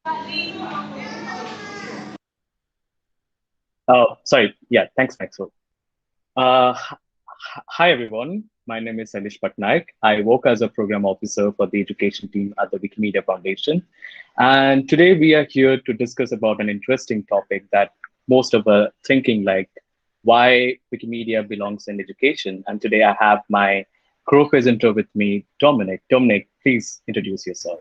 Oh, sorry. Yeah, thanks, Maxwell. Hi, everyone. My name is Salish Patnaik. I work as a program officer for the education team at the Wikimedia Foundation. And today we are here to discuss about an interesting topic that most of us thinking like why Wikimedia belongs in education. And today I have my co-presenter with me, Dominic. Dominic, please introduce yourself.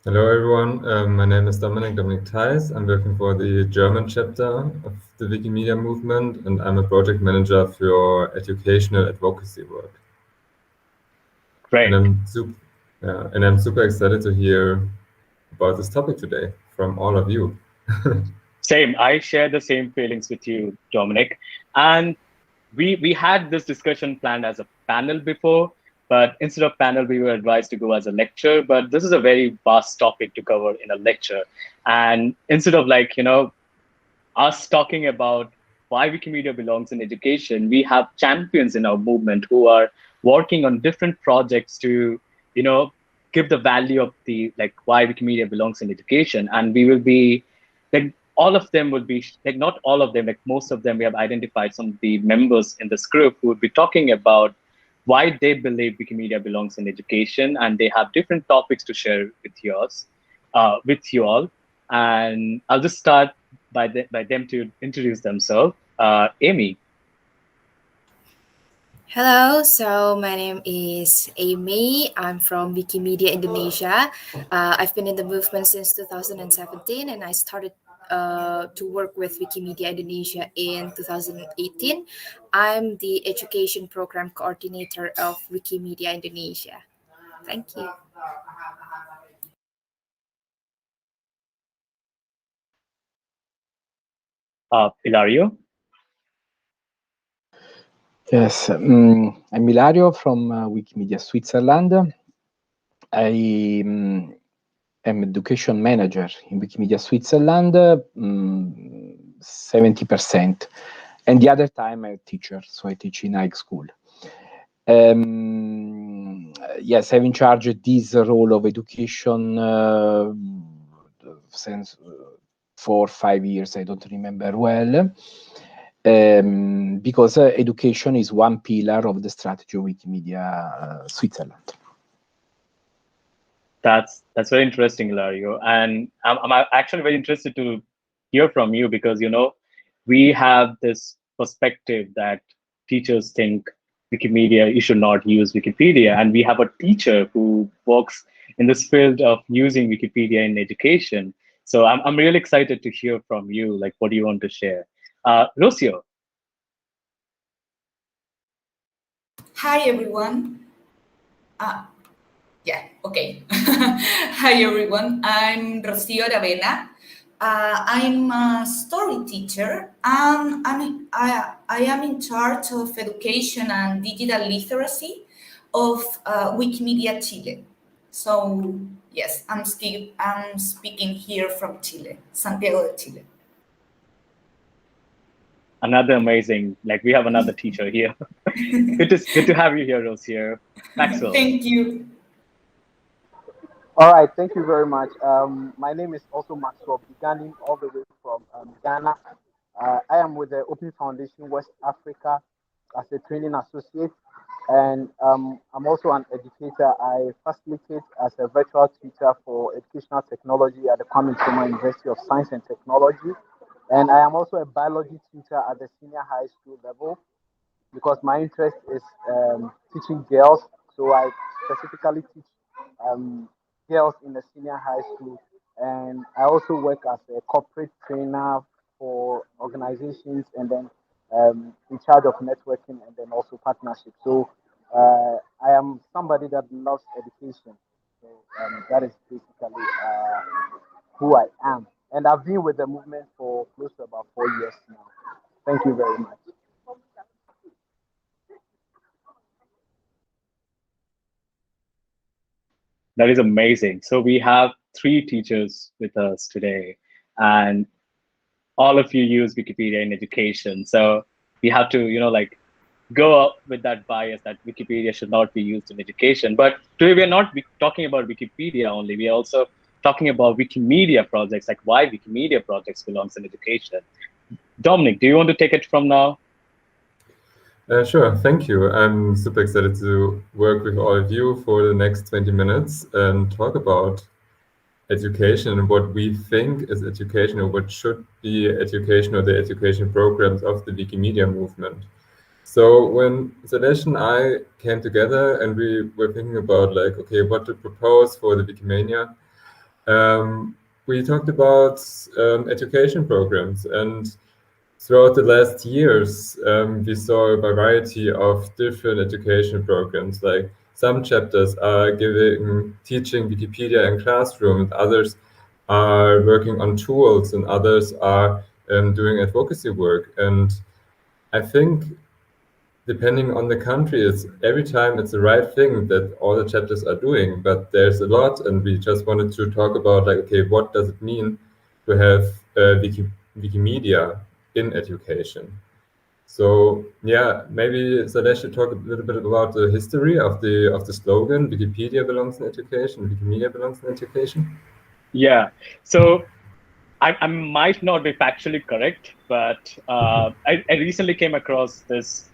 Hello everyone, my name is Dominic Theis. I'm working for the German chapter of the Wikimedia movement, and I'm a project manager for educational advocacy work. Great. And I'm super excited to hear about this topic today from all of you. Same. I share the same feelings with you, Dominic. And we had this discussion planned as a panel before, but instead of panel, we were advised to go as a lecture. But this is a very vast topic to cover in a lecture. And instead of us talking about why Wikimedia belongs in education, we have champions in our movement who are working on different projects to, give the value of the why Wikimedia belongs in education. And we will be all of them would be not all of them, most of them, we have identified some of the members in this group who would be talking about why they believe Wikimedia belongs in education, and they have different topics to share with you all. And I'll just start by them to introduce themselves. Amy. Hello, so my name is Amy. I'm from Wikimedia Indonesia. I've been in the movement since 2017, and I started to work with Wikimedia Indonesia in 2018. I'm the education program coordinator of Wikimedia Indonesia. Thank you. Ilario. Yes, I'm Ilario from Wikimedia Switzerland. I am education manager in Wikimedia Switzerland, 70%. And the other time I'm a teacher, so I teach in high school. Yes, I'm in charge of this role of education since 4 or 5 years, I don't remember well. Because education is one pillar of the strategy of Wikimedia Switzerland. That's very interesting, Ilario. And I'm actually very interested to hear from you because, we have this perspective that teachers think Wikimedia, you should not use Wikipedia. And we have a teacher who works in this field of using Wikipedia in education. So I'm really excited to hear from you, like what do you want to share? Rocio. Hi, everyone. Okay. Hi, everyone. I'm Rocío Aravena. I'm a story teacher, and I am in charge of education and digital literacy of Wikimedia Chile. So, yes, I'm speaking here from Chile, Santiago de Chile. Another amazing, we have another teacher here. good to have you here, Rocio. Maxwell. Thank you. All right, thank you very much. My name is also Maxwell Bigani, all the way from Ghana. I am with the Open Foundation West Africa as a training associate, and I'm also an educator. I facilitate as a virtual tutor for educational technology at the Kwame Nkrumah University of Science and Technology, and I am also a biology tutor at the senior high school level because my interest is teaching girls. So I specifically teach girls in the senior high school, and I also work as a corporate trainer for organizations, and then in charge of networking and then also partnership. So I am somebody that loves education. So that is basically who I am, and I've been with the movement for close to about 4 years now. Thank you very much. That is amazing. So we have 3 teachers with us today, and all of you use Wikipedia in education. So we have to, go up with that bias that Wikipedia should not be used in education. But today we are not talking about Wikipedia only. We are also talking about Wikimedia projects, like why Wikimedia projects belongs in education. Dominic, do you want to take it from now? Sure, thank you. I'm super excited to work with all of you for the next 20 minutes and talk about education and what we think is education, or what should be education, or the education programs of the Wikimedia movement. So when Salesh and I came together and we were thinking about like, okay, what to propose for the Wikimedia, we talked about education programs. And throughout the last years, we saw a variety of different education programs. Like some chapters are teaching Wikipedia in classrooms, others are working on tools, and others are doing advocacy work. And I think depending on the country, every time it's the right thing that all the chapters are doing, but there's a lot, and we just wanted to talk about like, okay, what does it mean to have Wikimedia in education? So yeah, maybe Salesh should talk a little bit about the history of the slogan Wikipedia belongs in education, Wikimedia belongs in education. Yeah. So I might not be factually correct, but I recently came across this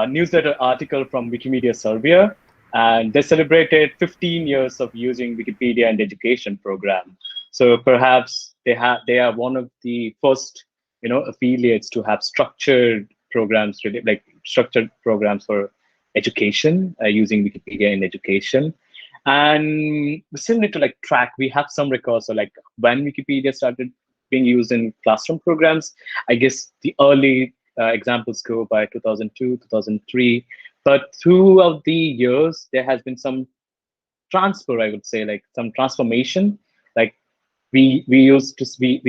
newsletter article from Wikimedia Serbia, and they celebrated 15 years of using Wikipedia in the education program. So perhaps they are one of the first affiliates to have structured programs, really, like structured programs for education using Wikipedia in education. And we still need to like track. We have some records, so like when Wikipedia started being used in classroom programs. I guess the early examples go by 2002, 2003. But throughout the years, there has been some transfer, I would say, like some transformation. Like we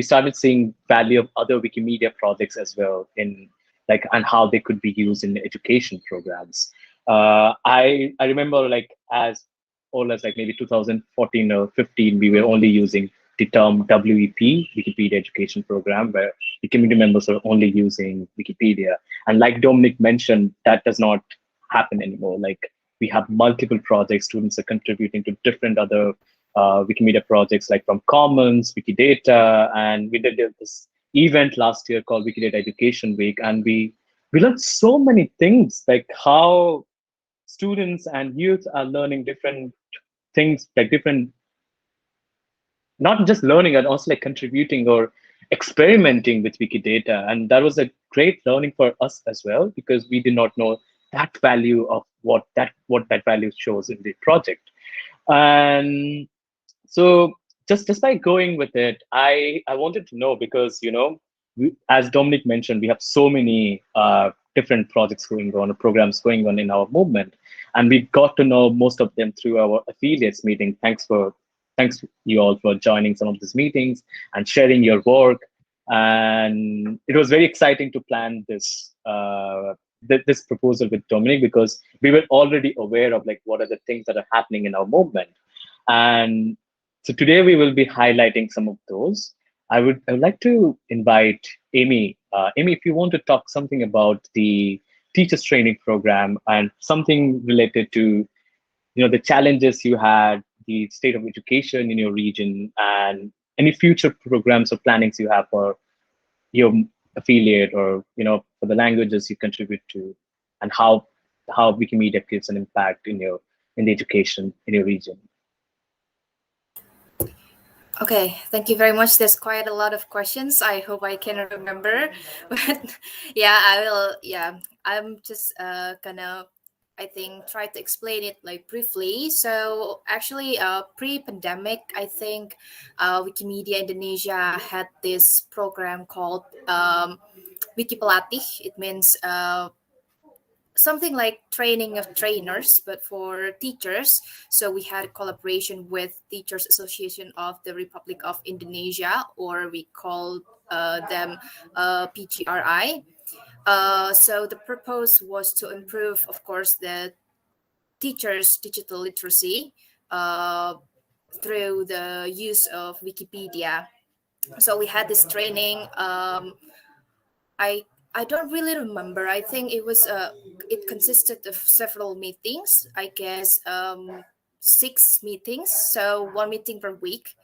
started seeing value of other Wikimedia projects as well in like and how they could be used in education programs. I remember like as old as like maybe 2014 or 15, we were only using the term WEP, Wikipedia Education Program, where the community members are only using Wikipedia. And like Dominic mentioned, that does not happen anymore. Like we have multiple projects, students are contributing to different other Wikimedia projects, like from Commons, Wikidata, and we did this event last year called Wikidata Education Week, and we learned so many things, like how students and youth are learning different things, like different, not just learning, and also like contributing or experimenting with Wikidata. And that was a great learning for us as well, because we did not know that value of what that value shows in the project. And so just by going with it, I wanted to know, because as Dominic mentioned, we have so many different projects going on, programs going on in our movement, and we got to know most of them through our affiliates meeting. Thanks you all for joining some of these meetings and sharing your work. And it was very exciting to plan this proposal with Dominic, because we were already aware of like what are the things that are happening in our movement. And so today we will be highlighting some of those. I would like to invite Amy. Amy, if you want to talk something about the teachers training program and something related to the challenges you had, the state of education in your region, and any future programs or plannings you have for your affiliate, or for the languages you contribute to, and how Wikimedia gives an impact in the education in your region. Okay, thank you very much. There's quite a lot of questions. I hope I can remember. But yeah, I will. Yeah, I'm just gonna, I think, try to explain it like briefly. So actually, pre-pandemic, I think Wikimedia Indonesia had this program called Wikipelatih. It means something like training of trainers, but for teachers. So we had a collaboration with Teachers Association of the Republic of Indonesia, or we call them PGRI. So the purpose was to improve, of course, the teachers' digital literacy through the use of Wikipedia. So we had this training. I don't really remember. I think it consisted of several meetings. I guess 6 meetings, so 1 meeting per week.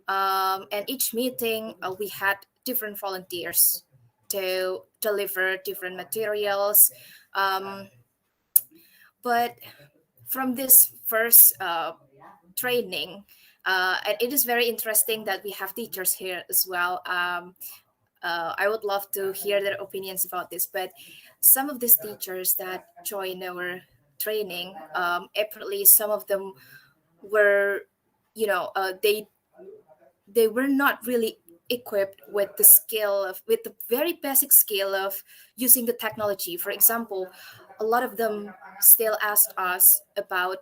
And each meeting, we had different volunteers to deliver different materials. But from this first training, and it is very interesting that we have teachers here as well. I would love to hear their opinions about this, but some of these teachers that join our training, apparently some of them were, they were not really equipped with the skill of, with the very basic skill of using the technology. For example, a lot of them still asked us about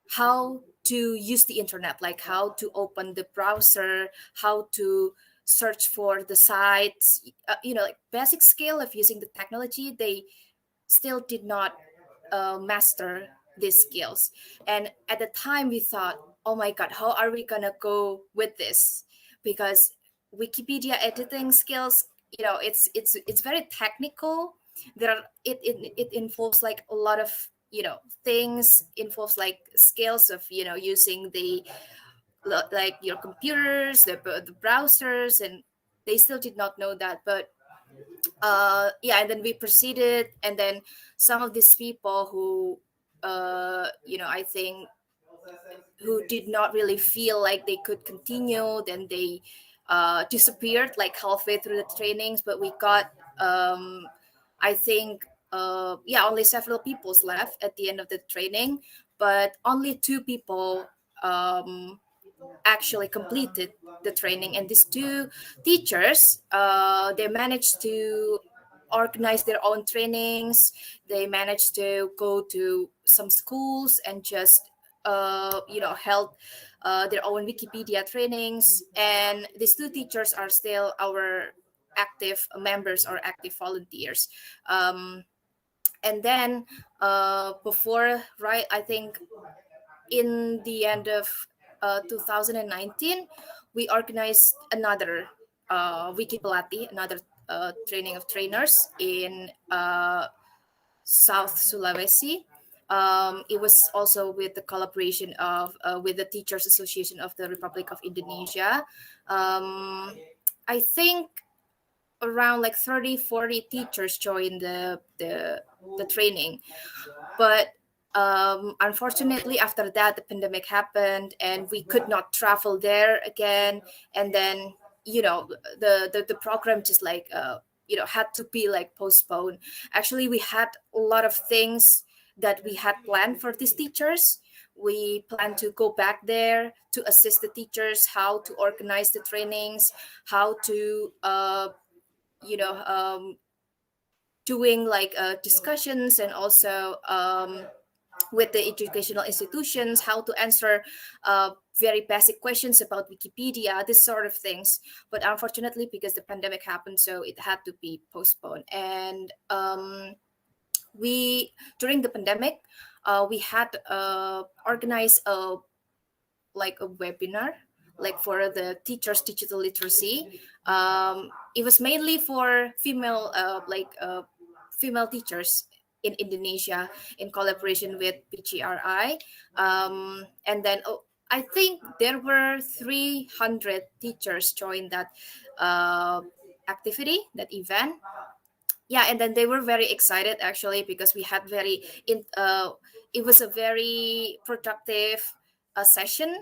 how to use the internet, like how to open the browser, how to search for the sites, like basic skill of using the technology. They still did not master these skills. And at the time we thought, oh my God, how are we gonna go with this? Because Wikipedia editing skills, it's very technical. It involves like a lot of things, involves like skills of using the like your computers, the browsers, and they still did not know that. But and then we proceeded, and then some of these people who I think who did not really feel like they could continue, then they disappeared like halfway through the trainings. But we got I think only several people left at the end of the training, but only 2 people actually completed the training. And these 2 teachers, they managed to organize their own trainings. They managed to go to some schools and just held their own Wikipedia trainings. And these 2 teachers are still our active members or active volunteers. And then before, right, I think in the end of 2019, we organized another Wikipelati, another training of trainers in South Sulawesi. It was also with the collaboration of with the Teachers Association of the Republic of Indonesia. I think around like 30-40 teachers joined the training. But unfortunately, after that, the pandemic happened and we could not travel there again. And then, the program just like, had to be like postponed. Actually, we had a lot of things that we had planned for these teachers. We plan to go back there to assist the teachers, how to organize the trainings, how to, doing like discussions, and also with the educational institutions, how to answer very basic questions about Wikipedia, this sort of things. But unfortunately, because the pandemic happened, so it had to be postponed. And we, during the pandemic, we had organized a webinar, like for the teachers' digital literacy. It was mainly for female, female teachers in Indonesia, in collaboration with PGRI. And then I think there were 300 teachers joined that activity, that event. Yeah, and then they were very excited actually, because we had it was a very productive session.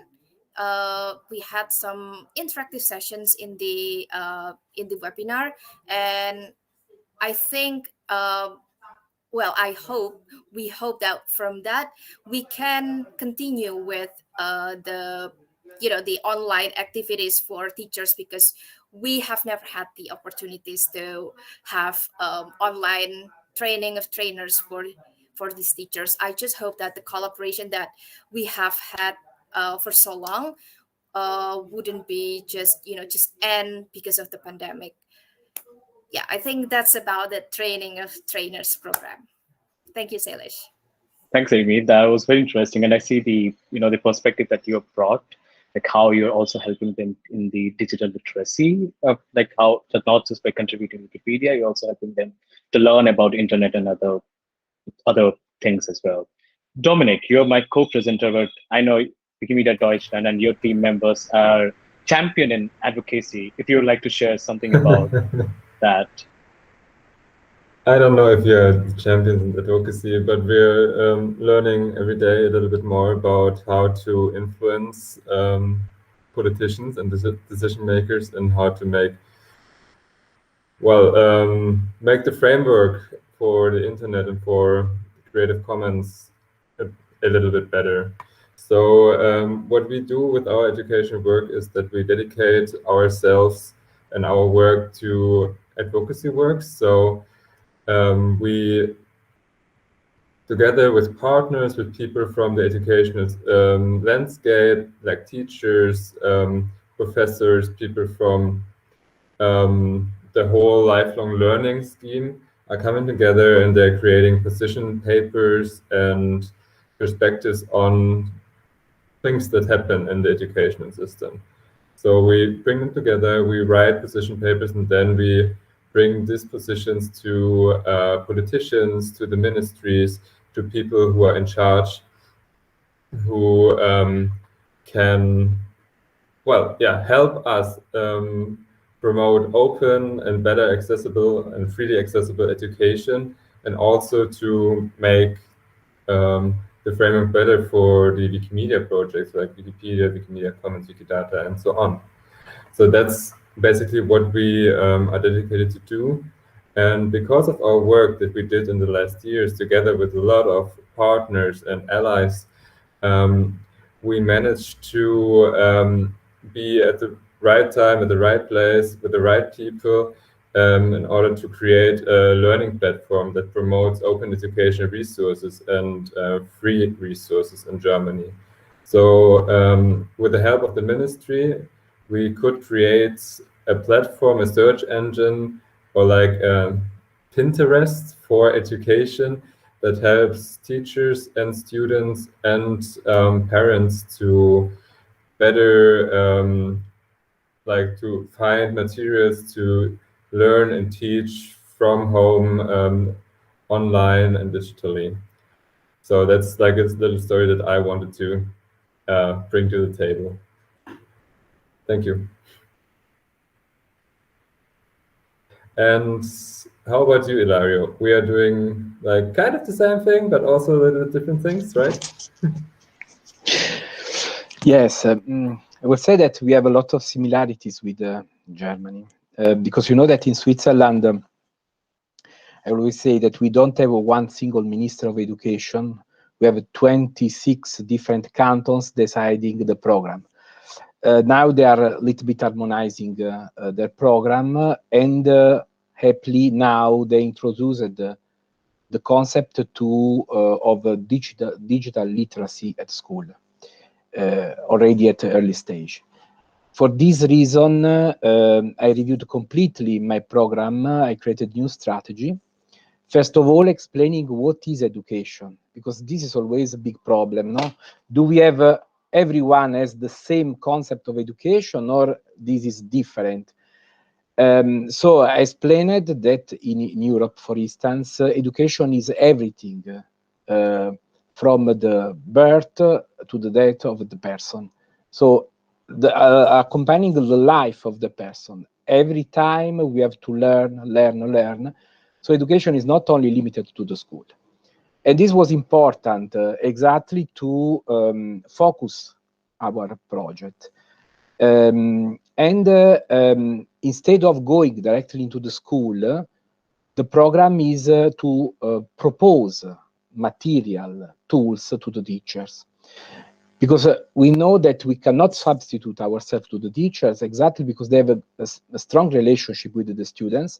We had some interactive sessions in the webinar, and I think we hope that from that we can continue with the online activities for teachers, because we have never had the opportunities to have online training of trainers for these teachers. I just hope that the collaboration that we have had for so long wouldn't be just end because of the pandemic. Yeah, I think that's about the training of trainers program. Thank you, Salish. Thanks, Amy. That was very interesting, and I see the perspective that you have brought, like how you're also helping them in the digital literacy, like how that not just by contributing to Wikipedia, you're also helping them to learn about internet and other things as well. Dominic, you're my co-presenter, but I know Wikimedia Deutschland and your team members are champion in advocacy. If you would like to share something about that. I don't know if we are champions in advocacy, but we're learning every day a little bit more about how to influence politicians and decision makers, and how to make the framework for the internet and for Creative Commons a little bit better. So what we do with our educational work is that we dedicate ourselves and our work to advocacy work. So we, together with partners, with people from the educational landscape, like teachers, professors, people from the whole lifelong learning scheme, are coming together, and they're creating position papers and perspectives on things that happen in the educational system. So we bring them together, we write position papers, and then we bring these positions to politicians, to the ministries, to people who are in charge, who can, help us promote open and better accessible and freely accessible education, and also to make the framework better for the Wikimedia projects like Wikipedia, Wikimedia Commons, Wikidata, and so on. So that's basically what we are dedicated to do. And because of our work that we did in the last years, together with a lot of partners and allies, we managed to be at the right time, at the right place, with the right people, in order to create a learning platform that promotes open educational resources and free resources in Germany. So with the help of the ministry, we could create a platform, a search engine, or like Pinterest for education, that helps teachers and students and parents to better to find materials to learn and teach from home, online and digitally. So that's like a little story that I wanted to bring to the table. Thank you. And how about you, Ilario? We are doing like kind of the same thing, but also a little bit different things, right? Yes, I would say that we have a lot of similarities with Germany, because you know that in Switzerland, I always say that we don't have one single Minister of Education. We have 26 different cantons deciding the program. Now they are a little bit harmonizing their program, and happily now they introduced the concept of digital literacy at school. Already at an early stage. For this reason, I reviewed completely my program. I created new strategy. First of all, explaining what is education, because this is always a big problem, no? Do we have, everyone has the same concept of education, or this is different? So I explained that in Europe, for instance, education is everything, from the birth to the death of the person. So accompanying the life of the person. Every time we have to learn. So education is not only limited to the school. And this was important exactly to focus our project. Instead of going directly into the school, the program is to propose material tools to the teachers, because we know that we cannot substitute ourselves to the teachers, exactly because they have a strong relationship with the students,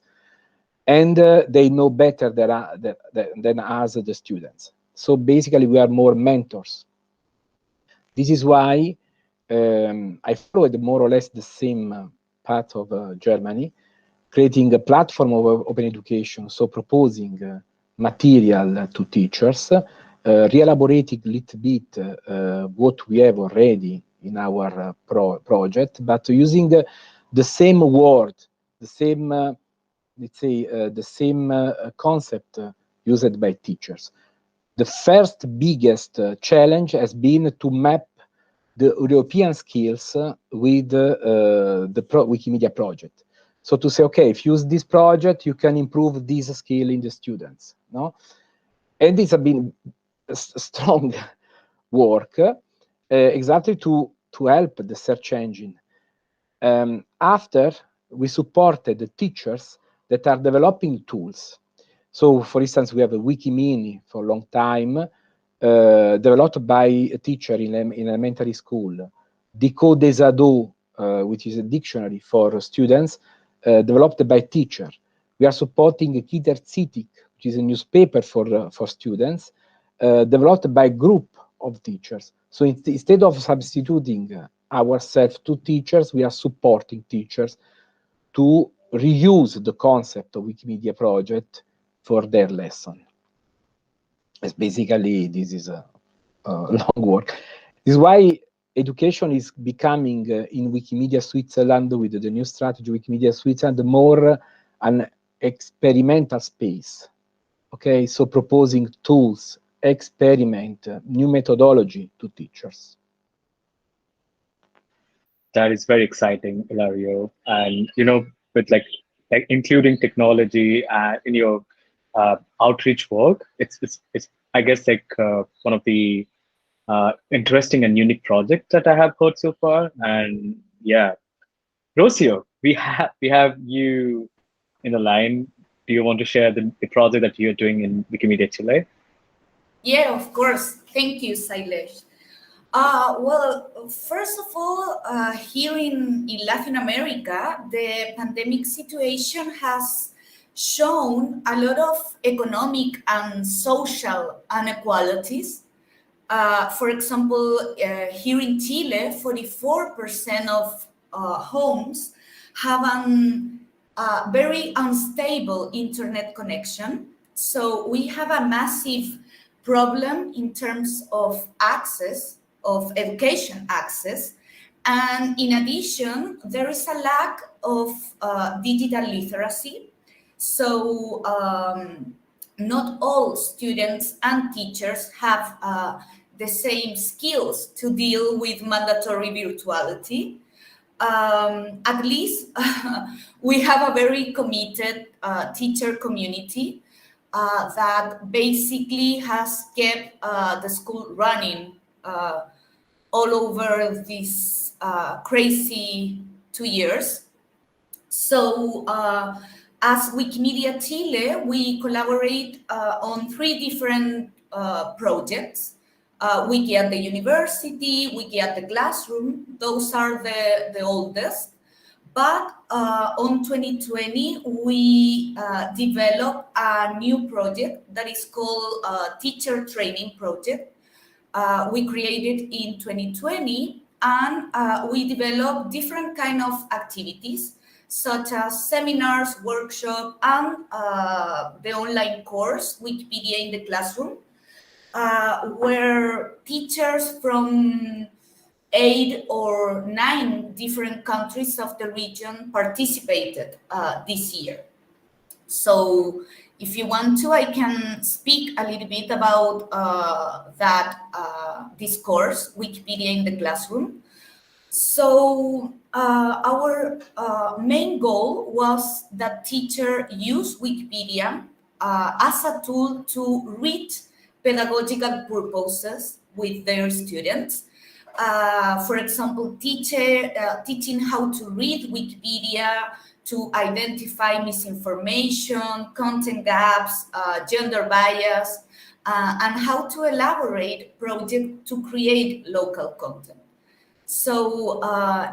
and they know better than us, the students. So basically we are more mentors. This is why I followed more or less the same path of Germany, creating a platform of open education, so proposing material to teachers, re-elaborating a little bit what we have already in our project, but using the same word, the same, let's say, the same concept used by teachers. the first biggest challenge has been to map the European skills with the Wikimedia project. So to say, okay, if you use this project, you can improve this skill in the students. No, and this has been a strong work exactly to help the search engine. After we supported the teachers that are developing tools. So, for instance, we have a Wikimini for a long time, developed by a teacher in elementary school. Decode des ados, which is a dictionary for students, developed by teacher. We are supporting Kiterzitik, which is a newspaper for students, developed by a group of teachers. So instead of substituting ourselves to teachers, we are supporting teachers to reuse the concept of Wikimedia project for their lesson. It's basically, this is a long work. This is why education is becoming in Wikimedia Switzerland, with the new strategy Wikimedia Switzerland, more an experimental space. Okay, so proposing tools, experiment, new methodology to teachers. That is very exciting, Ilario. And with like including technology in your outreach work, it's I guess like one of the interesting and unique projects that I have heard so far. And yeah, Rocio, we have you in the line. Do you want to share the project that you're doing in Wikimedia Chile? Yeah, of course. Thank you, Sailesh. Well, first of all, here in Latin America, the pandemic situation has shown a lot of economic and social inequalities. For example, here in Chile, 44% of homes have a very unstable internet connection. So we have a massive problem in terms of access, of education access. And in addition, there is a lack of digital literacy. So not all students and teachers have the same skills to deal with mandatory virtuality. At least we have a very committed teacher community that basically has kept the school running all over these crazy 2 years. So as Wikimedia Chile, we collaborate on 3 different projects. Wiki at the university, Wiki at the classroom, those are the oldest. But on 2020, we developed a new project that is called Teacher Training Project. We created in 2020, and we developed different kind of activities, such as seminars, workshops, and the online course, Wikipedia in the Classroom, where teachers from 8 or 9 different countries of the region participated this year. So if you want to, I can speak a little bit about this course, Wikipedia in the Classroom. So our main goal was that teachers use Wikipedia as a tool to reach pedagogical purposes with their students. For example, teaching how to read Wikipedia, to identify misinformation, content gaps, gender bias, and how to elaborate projects to create local content. So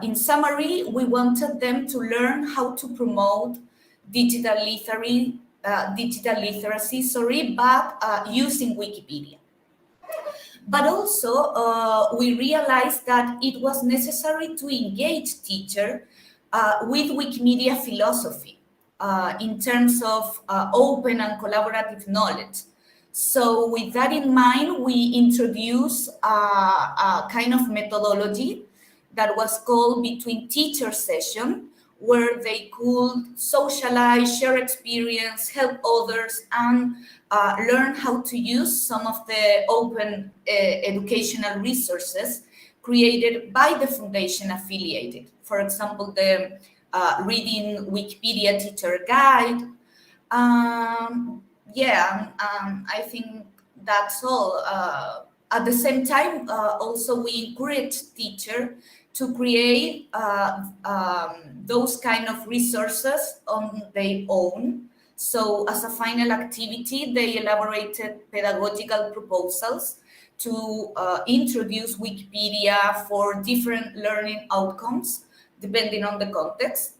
in summary, we wanted them to learn how to promote digital literacy, but using Wikipedia. But also, we realized that it was necessary to engage teachers with Wikimedia philosophy in terms of open and collaborative knowledge. So with that in mind, we introduced a kind of methodology that was called Between Teacher Session, where they could socialize, share experience, help others, and learn how to use some of the open educational resources created by the foundation affiliated. For example, the Reading Wikipedia Teacher Guide. I think that's all. At the same time, also we encourage teachers to create those kind of resources on their own. So as a final activity, they elaborated pedagogical proposals to introduce Wikipedia for different learning outcomes, depending on the context.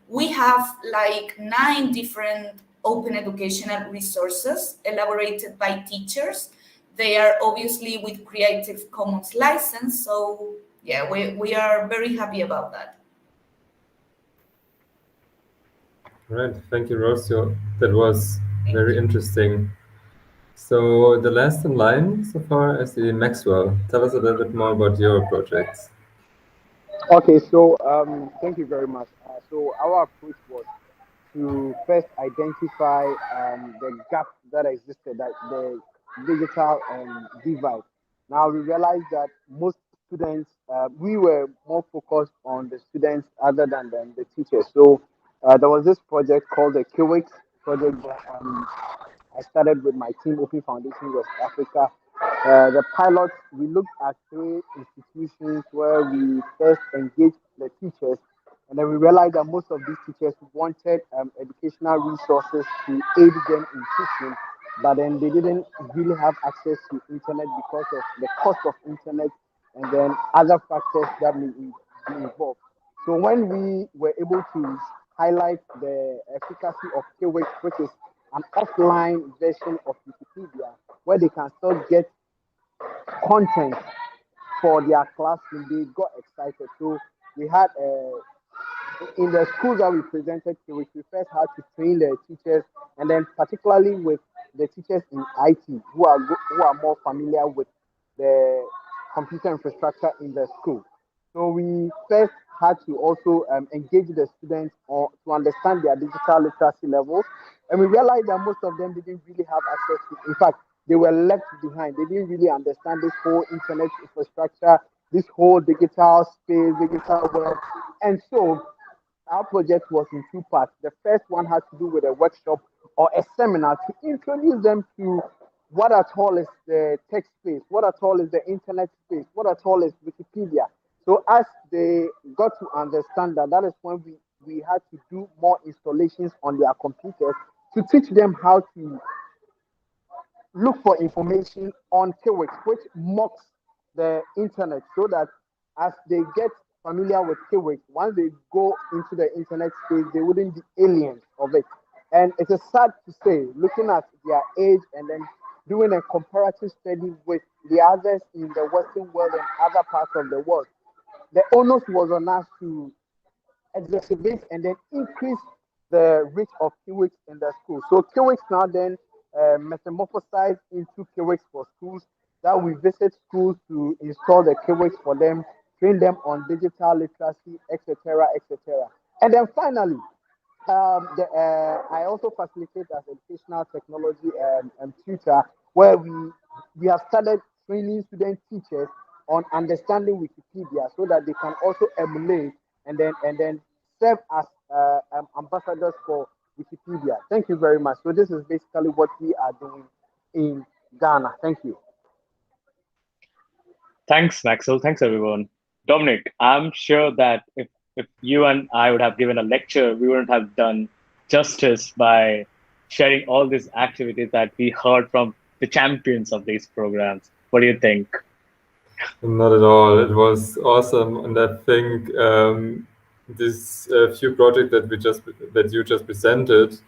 We have like 9 different open educational resources elaborated by teachers. They are obviously with Creative Commons license, so yeah, we are very happy about that. All right, thank you, Rocio. That was very interesting. So the last in line so far is the Maxwell. Tell us a little bit more about your projects. Okay, so thank you very much. So our approach was to first identify the gap that existed, that the digital divide. Now we realized that most students, we were more focused on the students other than the teachers. So there was this project called the QX project that I started with my team, Open Foundation West Africa. The pilot, we looked at 3 institutions where we first engaged the teachers, and then we realized that most of these teachers wanted educational resources to aid them in teaching, but then they didn't really have access to internet because of the cost of internet and then other factors that may be involved. So when we were able to highlight the efficacy of KWIX, which is an offline version of Wikipedia, where they can still get content for their classroom, they got excited. So we had in the schools that we presented to, we first had to train the teachers, and then particularly with the teachers in IT who are more familiar with the computer infrastructure in the school. So we first had to also engage the students to understand their digital literacy levels, and we realized that most of them didn't really have access to. In fact, they were left behind. They didn't really understand this whole internet infrastructure, this whole digital space, digital world, and so our project was in 2 parts. The first one had to do with a workshop or a seminar to introduce them to what at all is the tech space, what at all is the internet space, what at all is Wikipedia. So as they got to understand that, that is when we had to do more installations on their computers to teach them how to look for information on keywords, which mocks the internet, so that as they get familiar with keywords, once they go into the internet space, they wouldn't be aliens of it. And it is sad to say, looking at their age and then doing a comparative study with the others in the Western world and other parts of the world, the onus was on us to exacerbate and then increase the reach of keywords in the school. So keywords now then metamorphosized into keywords for schools, that we visit schools to install the keywords for them, train them on digital literacy, etc., etc. And then finally, I also facilitate as educational technology tutor, where we have started training student teachers on understanding Wikipedia, so that they can also emulate and then serve as ambassadors for Wikipedia. Thank you very much. So this is basically what we are doing in Ghana. Thank you. Thanks, Maxwell. Thanks, everyone. Dominic, I'm sure that if you and I would have given a lecture, we wouldn't have done justice by sharing all these activities that we heard from the champions of these programs. What do you think? Not at all. It was awesome, and I think this few projects that you just presented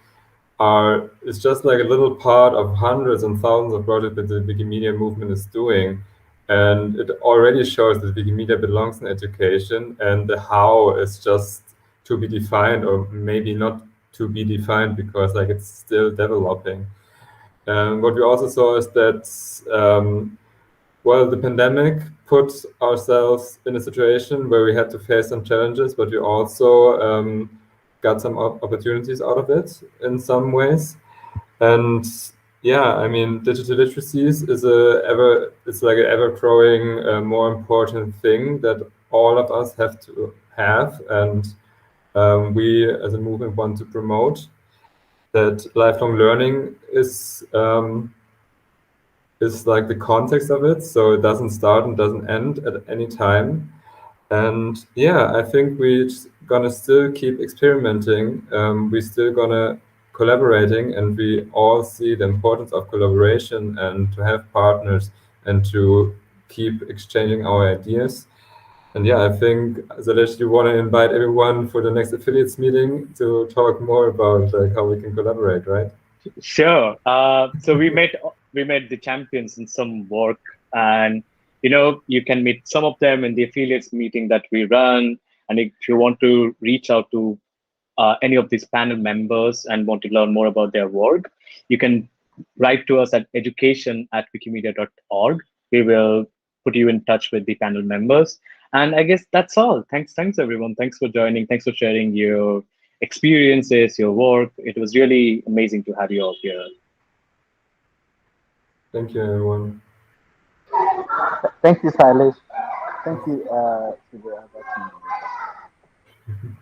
is just like a little part of hundreds and thousands of projects that the Wikimedia movement is doing. And it already shows that Wikimedia belongs in education, and the how is just to be defined, or maybe not to be defined, because like it's still developing. What we also saw is that well, the pandemic put ourselves in a situation where we had to face some challenges, but we also got some opportunities out of it in some ways. And yeah, I mean, digital literacies is it's like an ever-growing, more important thing that all of us have to have, and we as a movement want to promote that lifelong learning is like the context of it, so it doesn't start and doesn't end at any time. And yeah, I think we're gonna still keep experimenting. We're still gonna collaborating, and we all see the importance of collaboration and to have partners and to keep exchanging our ideas. And yeah, I think, Zalesh, you want to invite everyone for the next affiliates meeting to talk more about like how we can collaborate, right? Sure. So we met the champions in some work, and you can meet some of them in the affiliates meeting that we run. And if you want to reach out to any of these panel members and want to learn more about their work, you can write to us at education@wikimedia.org. We will put you in touch with the panel members. And I guess that's all. Thanks everyone. Thanks for joining. Thanks for sharing your experiences, your work. It was really amazing to have you all here. Thank you, everyone. Thank you, Silas. Thank you to the other team.